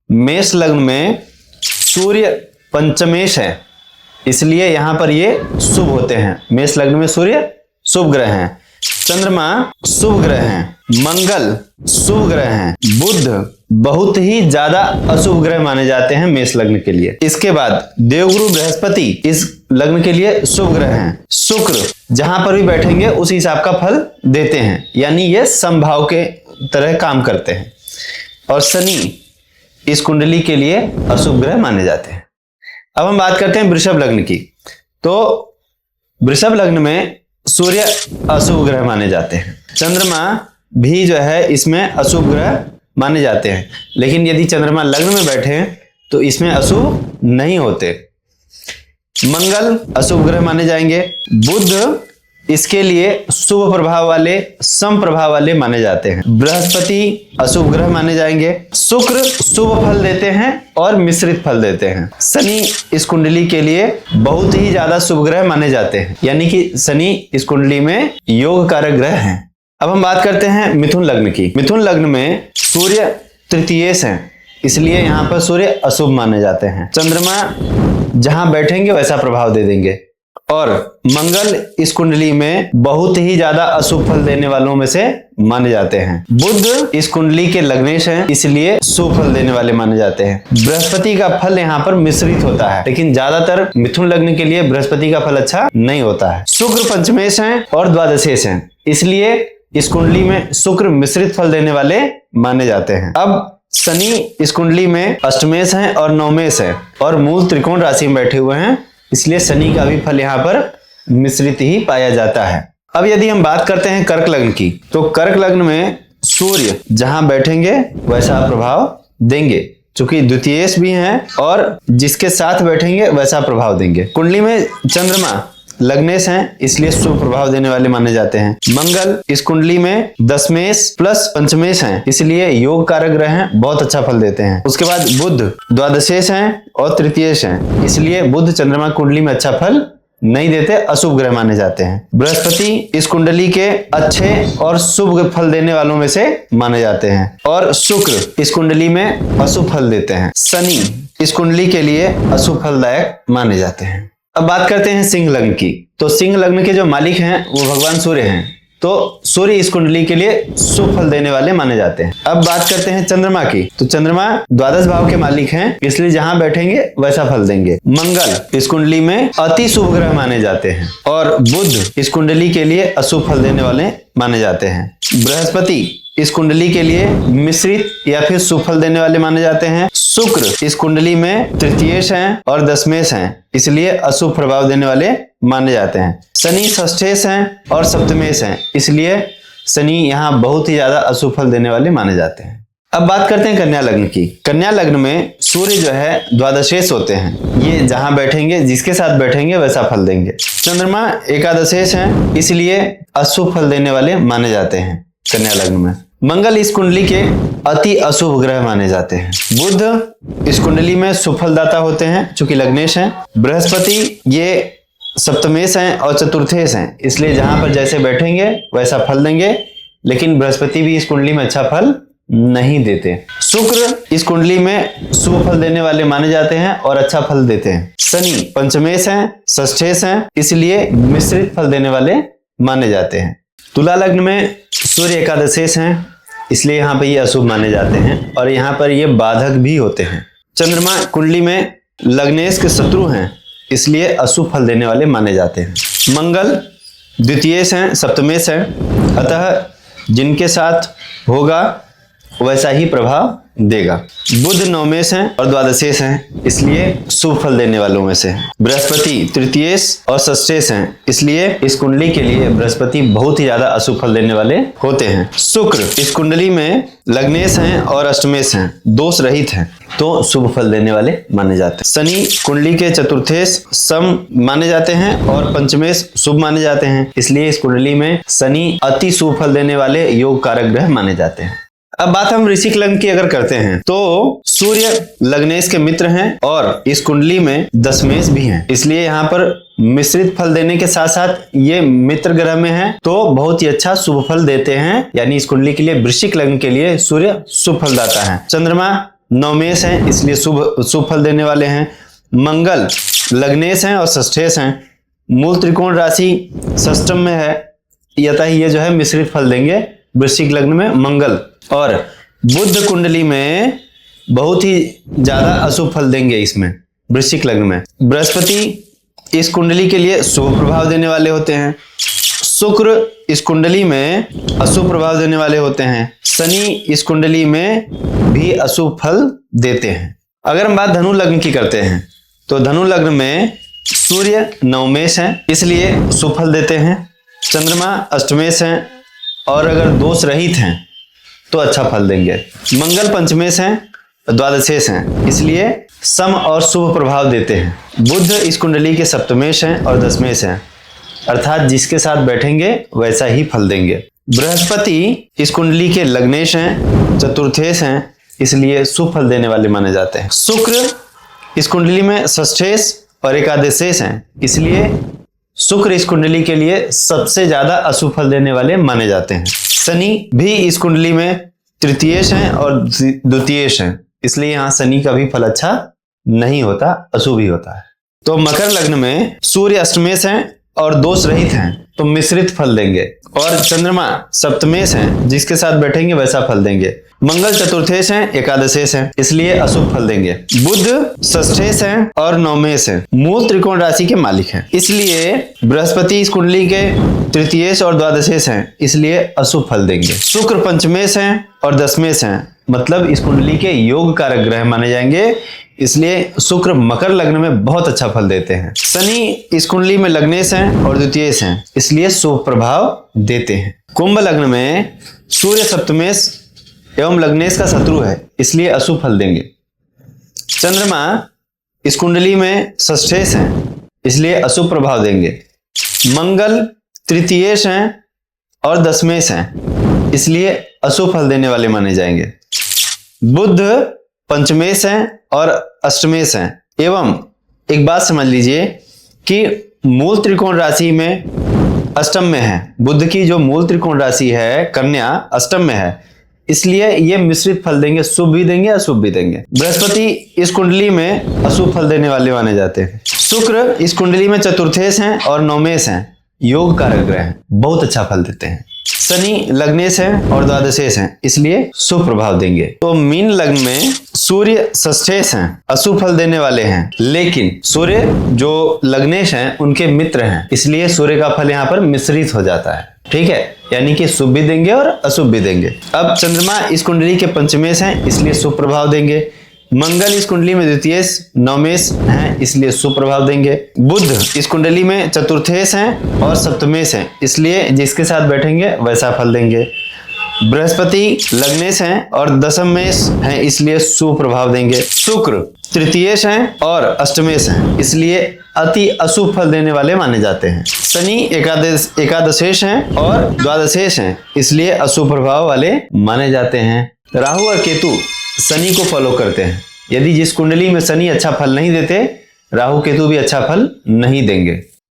मेष लग्न में सूर्य पंचमेश है, इसलिए यहां पर ये शुभ होते हैं। मेष लग्न में सूर्य शुभ ग्रह हैं, चंद्रमा शुभ ग्रह हैं, मंगल शुभ ग्रह हैं, बुध बहुत ही ज्यादा अशुभ ग्रह माने जाते हैं मेष लग्न के लिए। इसके बाद देवगुरु बृहस्पति इस लग्न के लिए शुभ ग्रह हैं। शुक्र जहां पर भी बैठेंगे उस हिसाब का फल देते हैं, यानी ये समभाव के तरह काम करते हैं। और शनि इस कुंडली के लिए अशुभ ग्रह माने जाते हैं। अब हम बात करते हैं वृषभ लग्न की। तो वृषभ लग्न में सूर्य अशुभ ग्रह माने जाते हैं, चंद्रमा भी जो है इसमें अशुभ ग्रह माने जाते हैं, लेकिन यदि चंद्रमा लग्न में बैठे तो इसमें अशुभ नहीं होते। मंगल अशुभ ग्रह माने जाएंगे, बुध इसके लिए शुभ प्रभाव वाले सम प्रभाव वाले माने जाते हैं, बृहस्पति अशुभ ग्रह माने जाएंगे, शुक्र शुभ फल देते हैं और मिश्रित फल देते हैं। शनि इस कुंडली के लिए बहुत ही ज्यादा शुभ ग्रह माने जाते हैं, यानी कि शनि इस कुंडली में योग कारक ग्रह हैं। अब हम बात करते हैं मिथुन लग्न की। मिथुन लग्न में सूर्य तृतीयेश हैं, इसलिए यहां पर सूर्य अशुभ माने जाते हैं। चंद्रमा जहां बैठेंगे वैसा प्रभाव दे देंगे, और मंगल इस कुंडली में बहुत ही ज्यादा अशुभ फल देने वालों में से माने जाते हैं। बुध इस कुंडली के लग्नेश हैं, इसलिए शुभ फल देने वाले माने जाते हैं। बृहस्पति का फल यहाँ पर मिश्रित होता है, लेकिन ज्यादातर मिथुन लग्न के लिए बृहस्पति का फल अच्छा नहीं होता है। शुक्र पंचमेश हैं और द्वादशेश हैं, इसलिए इस कुंडली में शुक्र मिश्रित फल देने वाले माने जाते हैं। अब शनि इस कुंडली में अष्टमेश हैं और नवमेश हैं और मूल त्रिकोण राशि में बैठे हुए हैं, इसलिए शनि का भी फल यहाँ पर मिश्रित ही पाया जाता है। अब यदि हम बात करते हैं कर्क लग्न की, तो कर्क लग्न में सूर्य जहां बैठेंगे वैसा प्रभाव देंगे, चूंकि द्वितीयेश भी हैं और जिसके साथ बैठेंगे वैसा प्रभाव देंगे। कुंडली में चंद्रमा लग्नेश हैं, इसलिए शुभ प्रभाव देने वाले माने जाते हैं। मंगल इस कुंडली में दशमेश प्लस पंचमेश हैं, इसलिए योग कारक ग्रह हैं, बहुत अच्छा फल देते हैं। उसके बाद बुध द्वादशेश हैं और तृतीयेश हैं, इसलिए बुध चंद्रमा कुंडली में अच्छा फल नहीं देते, अशुभ ग्रह माने जाते हैं। बृहस्पति इस कुंडली के अच्छे और शुभ फल देने वालों में से माने जाते हैं, और शुक्र इस कुंडली में अशुभ फल देते हैं। शनि इस कुंडली के लिए अशुभ फलदायक माने जाते हैं। अब बात करते हैं सिंह लग्न की। तो सिंह लग्न के जो मालिक हैं वो भगवान सूर्य हैं, तो सूर्य इस कुंडली के लिए शुभ फल देने वाले माने जाते हैं। अब बात करते हैं चंद्रमा की। तो चंद्रमा द्वादश भाव के मालिक हैं, इसलिए जहां बैठेंगे वैसा फल देंगे। मंगल इस कुंडली में अति शुभ ग्रह माने जाते हैं, और बुध इस कुंडली के लिए अशुभ फल देने वाले माने जाते हैं। बृहस्पति इस कुंडली के लिए मिश्रित या फिर शुभ फल देने वाले माने जाते हैं। शुक्र इस कुंडली में तृतीयेश हैं और दशमेश हैं, इसलिए अशुभ प्रभाव देने वाले माने जाते हैं। शनि षष्ठेश हैं और सप्तमेश हैं, इसलिए शनि यहाँ बहुत ही ज्यादा अशुभ फल देने वाले माने जाते हैं। अब बात करते हैं कन्या लग्न की। कन्या लग्न में सूर्य जो है द्वादशेश होते हैं, ये जहां बैठेंगे जिसके साथ बैठेंगे वैसा फल देंगे। चंद्रमा एकादशेश हैं, इसलिए अशुभ फल देने वाले माने जाते हैं कन्या लग्न में। मंगल इस कुंडली के अति अशुभ ग्रह माने जाते हैं। बुध इस कुंडली में शुभ फलदाता होते हैं, चूंकि लग्नेश हैं। बृहस्पति ये सप्तमेश हैं और चतुर्थेश हैं, इसलिए जहां पर जैसे बैठेंगे वैसा फल देंगे, लेकिन बृहस्पति भी इस कुंडली में अच्छा फल नहीं देते। शुक्र इस कुंडली में शुभ फल देने वाले माने जाते हैं और अच्छा फल देते हैं। शनि पंचमेश हैं, षष्ठेश हैं, इसलिए मिश्रित फल देने वाले माने जाते हैं। तुला लग्न में सूर्य एकादशेश हैं, इसलिए यहाँ पर ये अशुभ माने जाते हैं और यहाँ पर ये बाधक भी होते हैं। चंद्रमा कुंडली में लग्नेश के शत्रु हैं, इसलिए अशुभ फल देने वाले माने जाते हैं। मंगल द्वितीयेश हैं, सप्तमेश हैं, अतः जिनके साथ होगा वैसा ही प्रभाव देगा। बुध नवमेश हैं और द्वादशेश हैं, इसलिए शुभ फल देने वालों में से। बृहस्पति तृतीयेश और षष्ठेश हैं, इसलिए इस कुंडली के लिए बृहस्पति बहुत ही ज्यादा अशुभ फल देने वाले होते हैं। शुक्र इस कुंडली में लग्नेश हैं और अष्टमेश हैं, दोष रहित हैं, तो शुभ फल देने वाले माने जाते हैं। शनि कुंडली के चतुर्थेश सम माने जाते हैं और पंचमेश शुभ माने जाते हैं, इसलिए इस कुंडली में शनि अति शुभ फल देने वाले योग कारक ग्रह माने जाते हैं। अब बात हम वृश्चिक लग्न की अगर करते हैं, तो सूर्य लग्नेश के मित्र हैं और इस कुंडली में दशमेश भी हैं, इसलिए यहाँ पर मिश्रित फल देने के साथ साथ ये मित्र ग्रह में है तो बहुत ही अच्छा शुभ फल देते हैं, यानी इस कुंडली के लिए वृश्चिक लग्न के लिए सूर्य शुभ फलदाता है। चंद्रमा नवमेश हैं, इसलिए शुभ फल देने वाले हैं। मंगल लग्नेश हैं और षष्ठेश हैं। मूल त्रिकोण राशि षष्टम में है, अतः ये जो है मिश्रित फल देंगे वृश्चिक लग्न में मंगल। और बुध कुंडली में बहुत ही ज्यादा अशुभ फल देंगे इसमें वृश्चिक लग्न में। बृहस्पति इस कुंडली के लिए शुभ प्रभाव देने वाले होते हैं। शुक्र इस कुंडली में अशुभ प्रभाव देने वाले होते हैं। शनि इस कुंडली में भी अशुभ फल देते हैं। अगर हम बात धनु लग्न की करते हैं तो धनु लग्न में सूर्य नवमेश हैं, इसलिए शुभ फल देते हैं। चंद्रमा अष्टमेश हैं और अगर दोष रहित हैं तो अच्छा फल देंगे। मंगल पंचमेश हैं, द्वादशेश हैं, इसलिए सम और शुभ प्रभाव देते हैं। बुध इस कुंडली के सप्तमेश हैं और दशमेश हैं, अर्थात जिसके साथ बैठेंगे वैसा ही फल देंगे। बृहस्पति इस कुंडली के लग्नेश हैं, चतुर्थेश हैं, इसलिए शुभ फल देने वाले माने जाते हैं। शुक्र इस कुंडली में षष्ठेश और एकादशेश हैं, इसलिए शुक्र इस कुंडली के लिए सबसे ज्यादा अशुभ फल देने वाले माने जाते हैं। शनि भी इस कुंडली में तृतीयेश हैं और द्वितीयेश हैं, इसलिए यहाँ शनि का भी फल अच्छा नहीं होता, अशुभ ही होता है। तो मकर लग्न में सूर्य अष्टमेश हैं और दोष रहित हैं, तो मिश्रित फल देंगे। और चंद्रमा सप्तमेश हैं, जिसके साथ बैठेंगे वैसा फल देंगे। मंगल चतुर्थेश हैं, एकादशेश हैं, इसलिए अशुभ फल देंगे। बुध षष्ठेश हैं और नवमेश हैं, मूल त्रिकोण राशि के मालिक हैं, इसलिए बृहस्पति इस कुंडली के तृतीयेश और द्वादशेश हैं, इसलिए अशुभ फल देंगे। शुक्र पंचमेश हैं और दशमेश हैं, मतलब इस कुंडली के योग कारक ग्रह माने जाएंगे, इसलिए शुक्र मकर लग्न में बहुत अच्छा फल देते हैं। शनि इस कुंडली में लग्नेश हैं और द्वितीयेश हैं, इसलिए शुभ प्रभाव देते हैं। कुंभ लग्न में सूर्य सप्तमेश एवं लग्नेश का शत्रु है, इसलिए अशुभ फल देंगे। चंद्रमा इस कुंडली में षष्ठेश हैं, इसलिए अशुभ प्रभाव देंगे। मंगल तृतीयेश हैं और दशमेश हैं, इसलिए अशुभ फल देने वाले माने जाएंगे। बुध पंचमेश हैं और अष्टमेश हैं, एवं एक बात समझ लीजिए कि मूल त्रिकोण राशि में अष्टम में है, बुध की जो मूल त्रिकोण राशि है कन्या अष्टम में है, इसलिए ये मिश्रित फल देंगे, शुभ भी देंगे अशुभ भी देंगे। बृहस्पति इस कुंडली में अशुभ फल देने वाले माने जाते हैं। शुक्र इस कुंडली में चतुर्थेश हैं और नवमेश हैं, योग कारक ग्रह हैं, बहुत अच्छा फल देते हैं। शनि लग्नेश हैं और द्वादशेश हैं, इसलिए शुभ प्रभाव देंगे। तो मीन लग्न में सूर्य षष्ठेश हैं, अशुभ फल देने वाले हैं, लेकिन सूर्य जो लग्नेश हैं उनके मित्र हैं, इसलिए सूर्य का फल यहाँ पर मिश्रित हो जाता है, ठीक है, यानी कि शुभ भी देंगे और अशुभ भी देंगे। अब चंद्रमा इस कुंडली के पंचमेश हैं, इसलिए शुभ प्रभाव देंगे। मंगल इस कुंडली में द्वितीयेश नवमेश हैं, इसलिए शुभ प्रभाव देंगे। बुध इस कुंडली में चतुर्थेश हैं और सप्तमेश हैं, इसलिए जिसके साथ बैठेंगे वैसा फल देंगे। बृहस्पति लग्नेश हैं और दशमेश हैं, इसलिए शुभ प्रभाव देंगे। शुक्र तृतीयेश हैं और अष्टमेश हैं, इसलिए अति अशुभ फल देने वाले माने जाते हैं। शनि एकादशेश हैं और द्वादशेश हैं, इसलिए अशुभ प्रभाव वाले माने जाते हैं। राहु और केतु शनि को फॉलो करते हैं, यदि जिस कुंडली में शनि अच्छा फल नहीं देते, राहु केतु भी अच्छा फल नहीं देंगे।